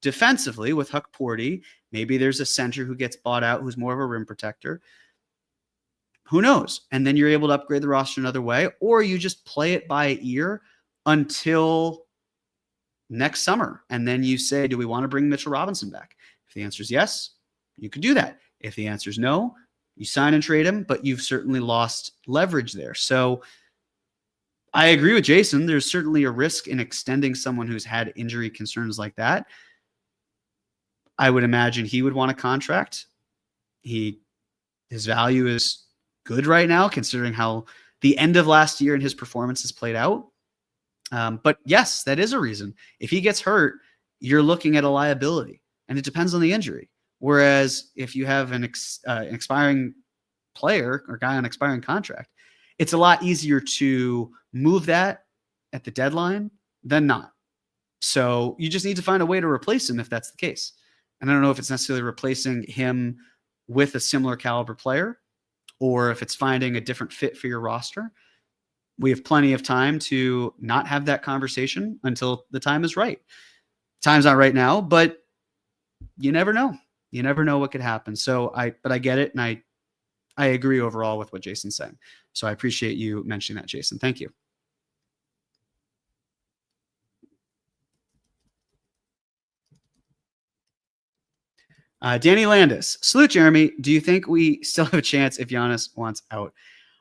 [SPEAKER 1] defensively with Huck Porty. Maybe there's a center who gets bought out who's more of a rim protector. Who knows? And then you're able to upgrade the roster another way, or you just play it by ear until next summer. And then you say, do we want to bring Mitchell Robinson back? If the answer is yes, you could do that. If the answer is no, you sign and trade him, but you've certainly lost leverage there. So I agree with Jason. There's certainly a risk in extending someone who's had injury concerns like that. I would imagine he would want a contract. His value is good right now, considering how the end of last year and his performance has played out. But yes, that is a reason. If he gets hurt, you're looking at a liability, and it depends on the injury. Whereas if you have an expiring player or guy on expiring contract, it's a lot easier to move that at the deadline than not. So you just need to find a way to replace him if that's the case. And I don't know if it's necessarily replacing him with a similar caliber player, or if it's finding a different fit for your roster. We have plenty of time to not have that conversation until the time is right. Time's not right now, but you never know. You never know what could happen. So I get it. And I agree overall with what Jason's saying. So I appreciate you mentioning that, Jason. Thank you. Danny Landis. Salute, Jeremy. Do you think we still have a chance if Giannis wants out?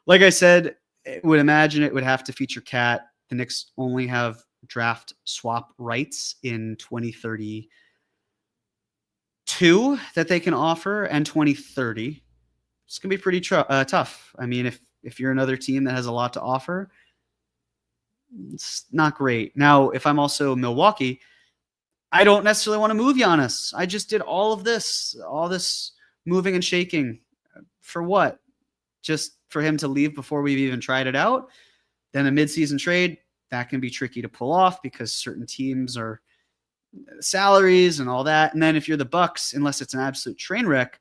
[SPEAKER 1] Like I said, I would imagine it would have to feature Cat. The Knicks only have draft swap rights in 2032 that they can offer, and 2030. it's going to be pretty tough. I mean, if you're another team that has a lot to offer, it's not great. Now, if I'm also Milwaukee, I don't necessarily want to move Giannis. I just did all this moving and shaking for what? Just for him to leave before we've even tried it out. Then a midseason trade, that can be tricky to pull off because certain teams are salaries and all that. And then if you're the Bucks, unless it's an absolute train wreck,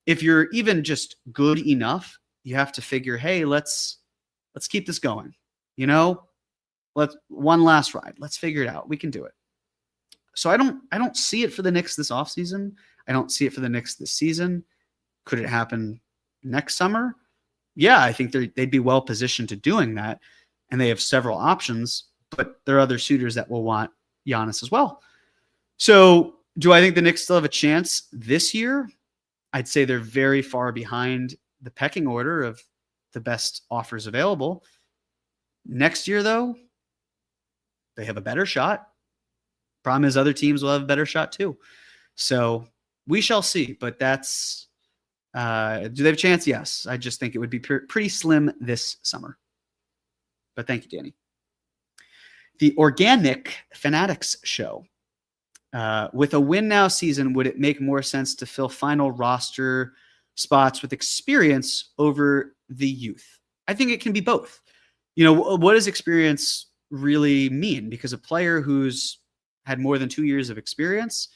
[SPEAKER 1] if you're even just good enough, you have to figure, hey, let's keep this going. Let's one last ride. Let's figure it out. We can do it. So I don't see it for the Knicks this offseason. I don't see it for the Knicks this season. Could it happen next summer? Yeah, I think they'd be well positioned to doing that. And they have several options, but there are other suitors that will want Giannis as well. So do I think the Knicks still have a chance this year? I'd say they're very far behind the pecking order of the best offers available. Next year, though, they have a better shot. Problem is other teams will have a better shot too. So we shall see, but that's, do they have a chance? Yes. I just think it would be pretty slim this summer. But thank you, Danny. The Organic Fanatics Show. With a win now season, would it make more sense to fill final roster spots with experience over the youth? I think it can be both. What does experience really mean? Because a player who's had more than 2 years of experience,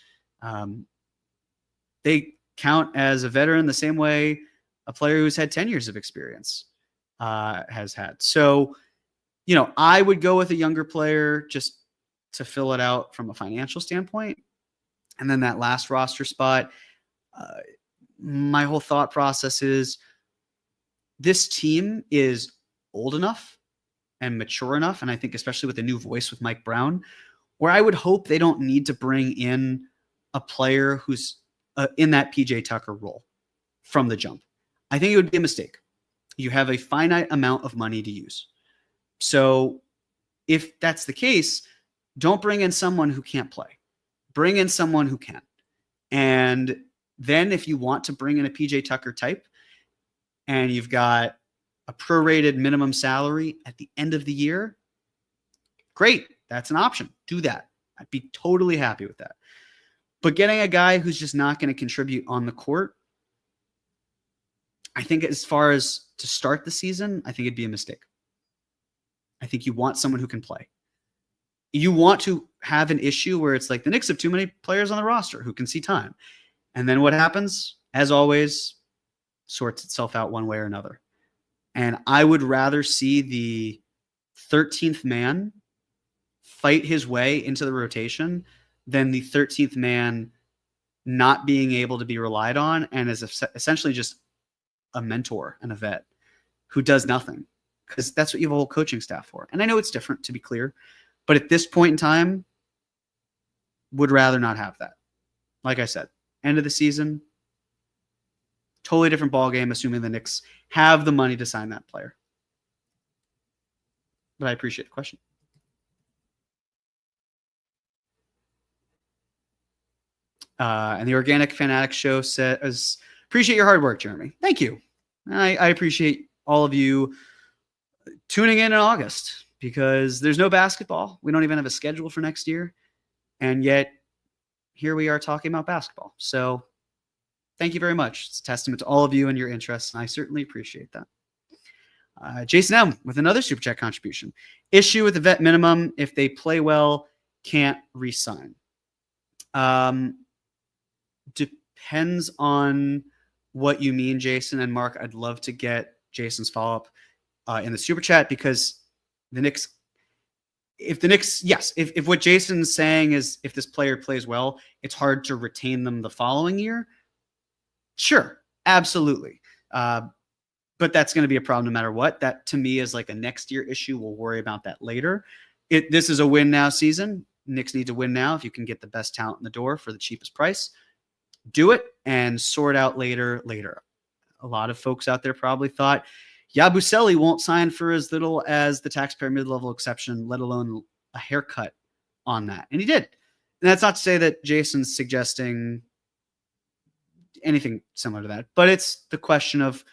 [SPEAKER 1] they count as a veteran the same way a player who's had 10 years of experience has had. So, I would go with a younger player just to fill it out from a financial standpoint. And then that last roster spot, my whole thought process is this team is old enough and mature enough, and I think especially with a new voice with Mike Brown, where I would hope they don't need to bring in a player who's in that PJ Tucker role from the jump. I think it would be a mistake. You have a finite amount of money to use. So if that's the case, don't bring in someone who can't play. Bring in someone who can. And then if you want to bring in a PJ Tucker type and you've got a prorated minimum salary at the end of the year, great. That's an option. Do that. I'd be totally happy with that. But getting a guy who's just not going to contribute on the court, I think as far as to start the season, I think it'd be a mistake. I think you want someone who can play. You want to have an issue where it's like the Knicks have too many players on the roster who can see time. And then what happens, as always, sorts itself out one way or another. And I would rather see the 13th man fight his way into the rotation than the 13th man not being able to be relied on and is essentially just a mentor and a vet who does nothing, because that's what you have a whole coaching staff for. And I know it's different, to be clear, but at this point in time, would rather not have that. Like I said, end of the season, totally different ball game, assuming the Knicks have the money to sign that player. But I appreciate the question. And the Organic Fanatic Show says, appreciate your hard work, Jeremy. Thank you. I appreciate all of you tuning in August, because there's no basketball. We don't even have a schedule for next year. And yet here we are talking about basketball. So thank you very much. It's a testament to all of you and your interests, and I certainly appreciate that. Jason M. with another Super Chat contribution. Issue with the vet minimum: if they play well, can't re-sign. Depends on what you mean, Jason. And Mark, I'd love to get Jason's follow-up in the Super Chat, because the Knicks, if what Jason's saying is if this player plays well, it's hard to retain them the following year. Sure, absolutely. But that's going to be a problem no matter what. That to me is like a next year issue. We'll worry about that later. This is a win now season. Knicks need to win now. If you can get the best talent in the door for the cheapest price, do it and sort out later. A lot of folks out there probably thought Yabusele won't sign for as little as the taxpayer mid-level exception, let alone a haircut on that. And he did. And that's not to say that Jason's suggesting anything similar to that. But it's the question of,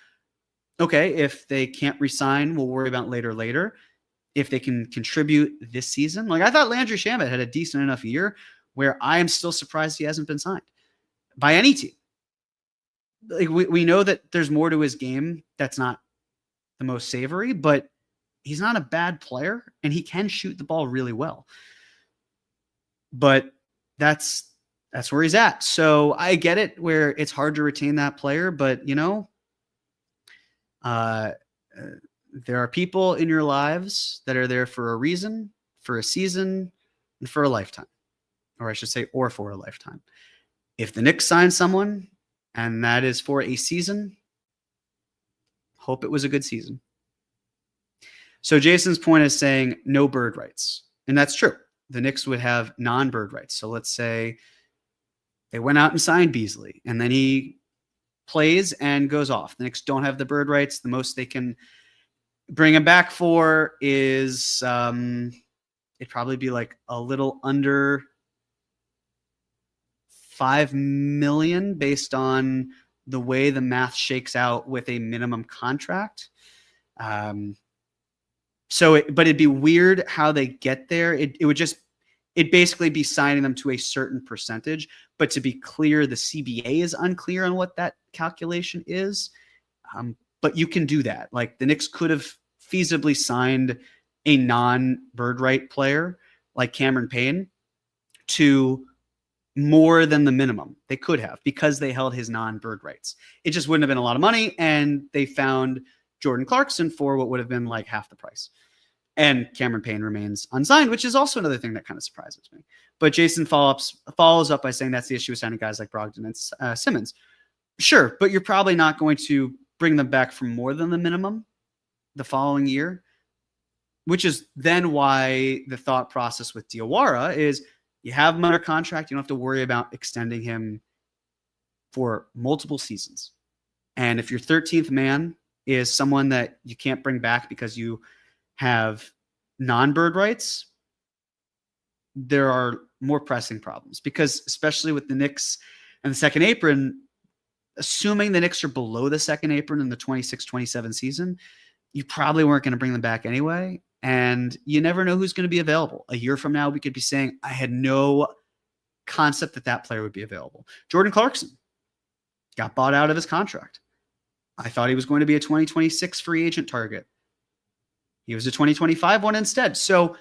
[SPEAKER 1] okay, if they can't resign, we'll worry about later. If they can contribute this season, like I thought Landry Shamet had a decent enough year where I am still surprised he hasn't been signed by any team. Like we know that there's more to his game that's not the most savory, but he's not a bad player and he can shoot the ball really well. But that's where he's at. So I get it where it's hard to retain that player, but there are people in your lives that are there for a reason, for a season, and for a lifetime. Or I should say, or for a lifetime. If the Knicks sign someone and that is for a season, hope it was a good season. So Jason's point is saying no bird rights. And that's true. The Knicks would have non-bird rights. So let's say they went out and signed Beasley and then he plays and goes off. The Knicks don't have the bird rights. The most they can bring him back for is it'd probably be like a little under $5 million based on the way the math shakes out with a minimum contract. But it'd be weird how they get there. It'd basically be signing them to a certain percentage. But to be clear, the CBA is unclear on what that calculation is. But you can do that. Like the Knicks could have feasibly signed a non-bird right player like Cameron Payne to more than the minimum. They could have because they held his non-bird rights. It just wouldn't have been a lot of money. And they found Jordan Clarkson for what would have been like half the price. And Cameron Payne remains unsigned, which is also another thing that kind of surprises me. But Jason follows up by saying that's the issue with signing guys like Brogdon and Simmons. Sure, but you're probably not going to bring them back for more than the minimum the following year, which is then why the thought process with Diawara is you have him under contract. You don't have to worry about extending him for multiple seasons. And if your 13th man is someone that you can't bring back because you have non-bird rights, there are more pressing problems because especially with the Knicks and the second apron, assuming the Knicks are below the second apron in the 26-27 season, you probably weren't going to bring them back anyway. And you never know who's going to be available. A year from now, we could be saying, I had no concept that player would be available. Jordan Clarkson got bought out of his contract. I thought he was going to be a 2026 free agent target. He was a 2025 one instead. So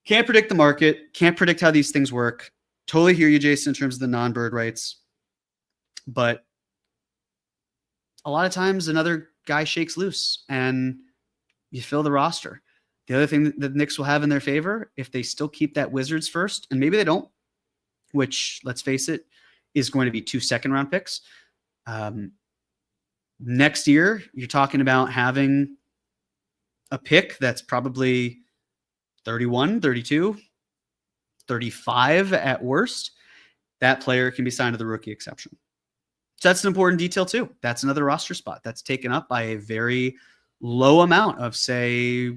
[SPEAKER 1] can't predict the market, can't predict how these things work. Totally hear you, Jason, in terms of the non-bird rights. But a lot of times another guy shakes loose and you fill the roster. The other thing that the Knicks will have in their favor, if they still keep that Wizards first, and maybe they don't, which, let's face it, is going to be 2 second-round picks. Next year, you're talking about having a pick that's probably 31, 32, 35 at worst. That player can be signed to the rookie exception. So that's an important detail too. That's another roster spot that's taken up by a very low amount of, say,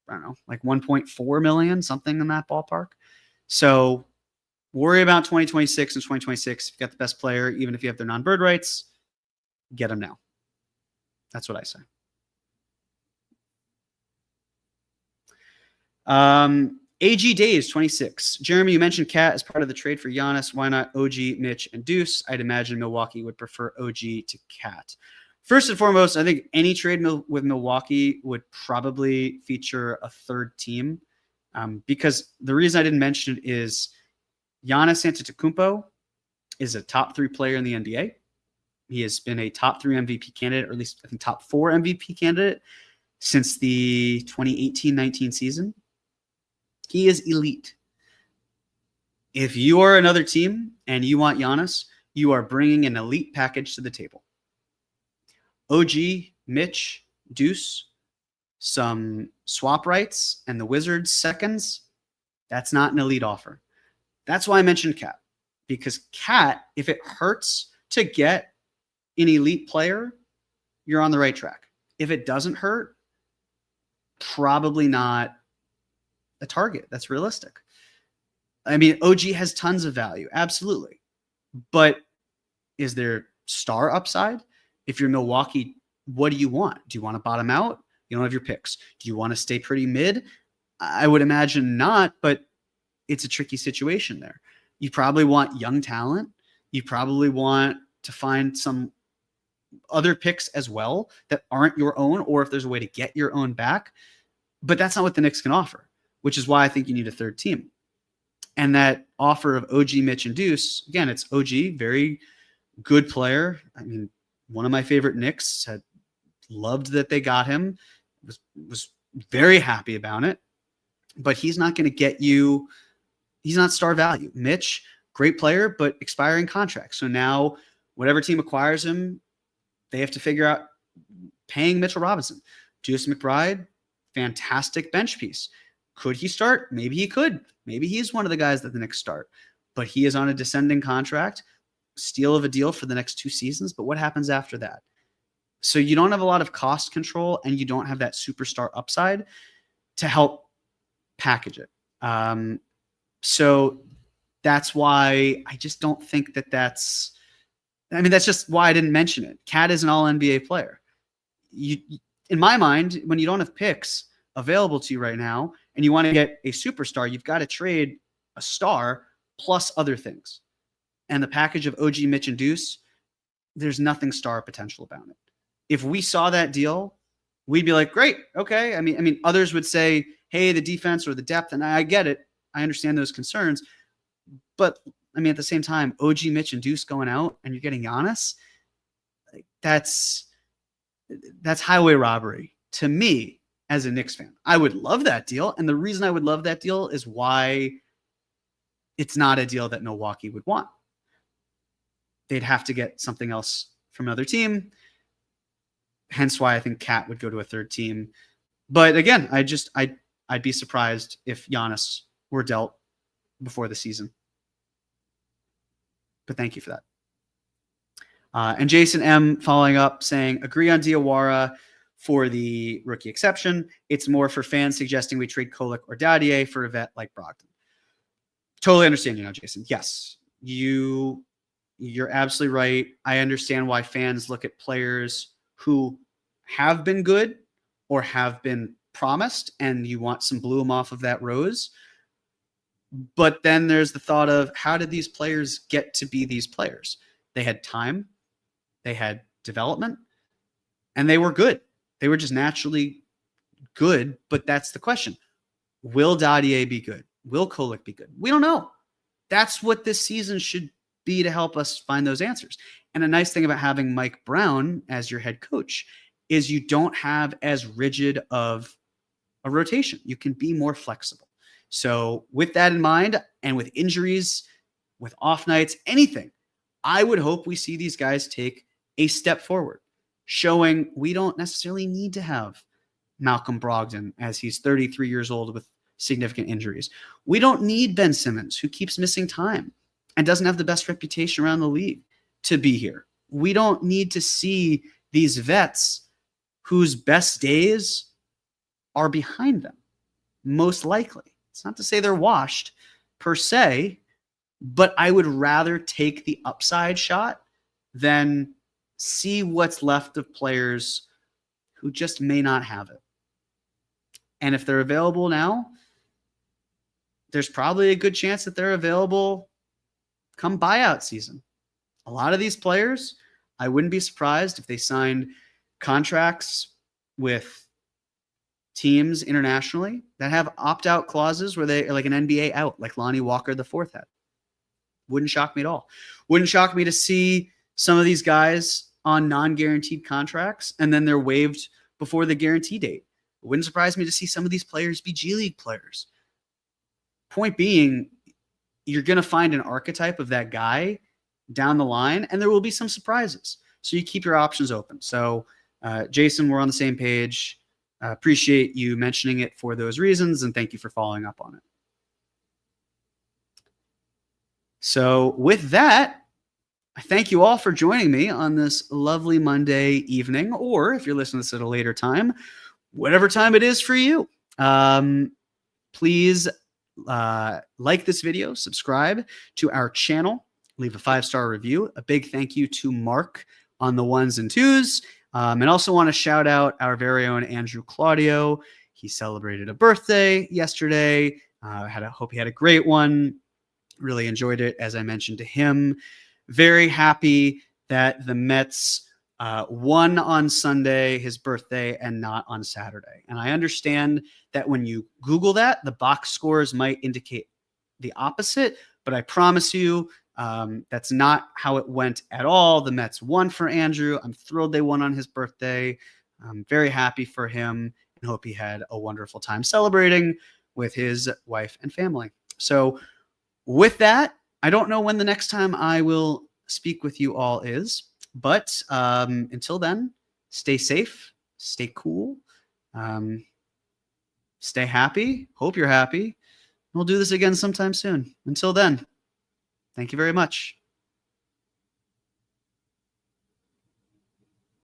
[SPEAKER 1] I don't know, like 1.4 million, something in that ballpark. So worry about 2026 and 2026. If you got the best player, even if you have their non-bird rights, get them now. That's what I say. AG Days 26. Jeremy, you mentioned Cat as part of the trade for Giannis. Why not OG, Mitch, and Deuce? I'd imagine Milwaukee would prefer OG to Cat. First and foremost, I think any trade with Milwaukee would probably feature a third team because the reason I didn't mention it is Giannis Antetokounmpo is a top 3 player in the NBA. He has been a top 3 MVP candidate, or at least I think top 4 MVP candidate since the 2018-19 season. He is elite. If you are another team and you want Giannis, you are bringing an elite package to the table. OG, Mitch, Deuce, some swap rights, and the Wizards seconds, that's not an elite offer. That's why I mentioned Cat. Because Cat, if it hurts to get an elite player, you're on the right track. If it doesn't hurt, probably not a target that's realistic. I mean, OG has tons of value, absolutely. But is there star upside. If you're Milwaukee, what do you want? Do you want to bottom out? You don't have your picks. Do you want to stay pretty mid? I would imagine not, but it's a tricky situation there. You probably want young talent. You probably want to find some other picks as well that aren't your own, or if there's a way to get your own back. But that's not what the Knicks can offer, which is why I think you need a third team. And that offer of OG, Mitch, and Deuce, again, it's OG, very good player. I mean, one of my favorite Knicks, had loved that they got him, was very happy about it. But he's not going to get you, he's not star value. Mitch, great player, but expiring contract. So now whatever team acquires him, they have to figure out paying Mitchell Robinson. Deuce McBride, fantastic bench piece. Could he start? Maybe he could. Maybe he's one of the guys that the Knicks start. But he is on a descending contract, steal of a deal for the next 2 seasons. But what happens after that? So you don't have a lot of cost control, and you don't have that superstar upside to help package it. So that's why I just don't think that that's just why I didn't mention it. Cat is an all-NBA player. In my mind, when you don't have picks available to you right now and you want to get a superstar, you've got to trade a star plus other things. And the package of OG, Mitch, and Deuce, there's nothing star potential about it. If we saw that deal, we'd be like, great, okay. I mean, others would say, hey, the defense or the depth, and I get it. I understand those concerns. But, I mean, at the same time, OG, Mitch, and Deuce going out and you're getting Giannis, that's highway robbery to me as a Knicks fan. I would love that deal. And the reason I would love that deal is why it's not a deal that Milwaukee would want. They'd have to get something else from another team. Hence why I think Cat would go to a third team. But again, I'd be surprised if Giannis were dealt before the season. But thank you for that. And Jason M following up saying, agree on Diawara for the rookie exception. It's more for fans suggesting we trade Kolek or Dadier for a vet like Brogdon. Totally understand you now, Jason. Yes, you're absolutely right. I understand why fans look at players who have been good or have been promised, and you want some bloom off of that rose. But then there's the thought of, how did these players get to be these players? They had time, they had development, and they were good. They were just naturally good, but that's the question. Will Dadier be good? Will Kolek be good? We don't know. That's what this season should be to help us find those answers. And a nice thing about having Mike Brown as your head coach is you don't have as rigid of a rotation. You can be more flexible. So with that in mind, and with injuries, with off nights, anything, I would hope we see these guys take a step forward, showing we don't necessarily need to have Malcolm Brogdon as he's 33 years old with significant injuries. We don't need Ben Simmons, who keeps missing time and doesn't have the best reputation around the league, to be here. We don't need to see these vets whose best days are behind them, most likely. It's not to say they're washed per se, but I would rather take the upside shot than see what's left of players who just may not have it. And if they're available now, there's probably a good chance that they're available come buyout season. A lot of these players, I wouldn't be surprised if they signed contracts with teams internationally that have opt-out clauses where they are like an NBA out, like Lonnie Walker the fourth had. Wouldn't shock me at all. Wouldn't shock me to see some of these guys on non-guaranteed contracts and then they're waived before the guarantee date. It wouldn't surprise me to see some of these players be G League players. Point being, you're going to find an archetype of that guy down the line, and there will be some surprises. So you keep your options open. So, Jason, we're on the same page. Appreciate you mentioning it for those reasons, and thank you for following up on it. So with that, I thank you all for joining me on this lovely Monday evening, or if you're listening to this at a later time, whatever time it is for you. Please like this video, subscribe to our channel. leave a 5-star review. A big thank you to Mark on the 1s and 2s. And also want to shout out our very own Andrew Claudio. He celebrated a birthday yesterday. Hope he had a great one. Really enjoyed it, as I mentioned to him. Very happy that the Mets won on Sunday, his birthday, and not on Saturday. And I understand that when you Google that, the box scores might indicate the opposite, but I promise you that's not how it went at all. The Mets won for Andrew. I'm thrilled they won on his birthday. I'm very happy for him and hope he had a wonderful time celebrating with his wife and family. So with that, I don't know when the next time I will speak with you all is, but until then, stay safe, stay cool, stay happy. Hope you're happy. We'll do this again sometime soon. Until then, thank you very much.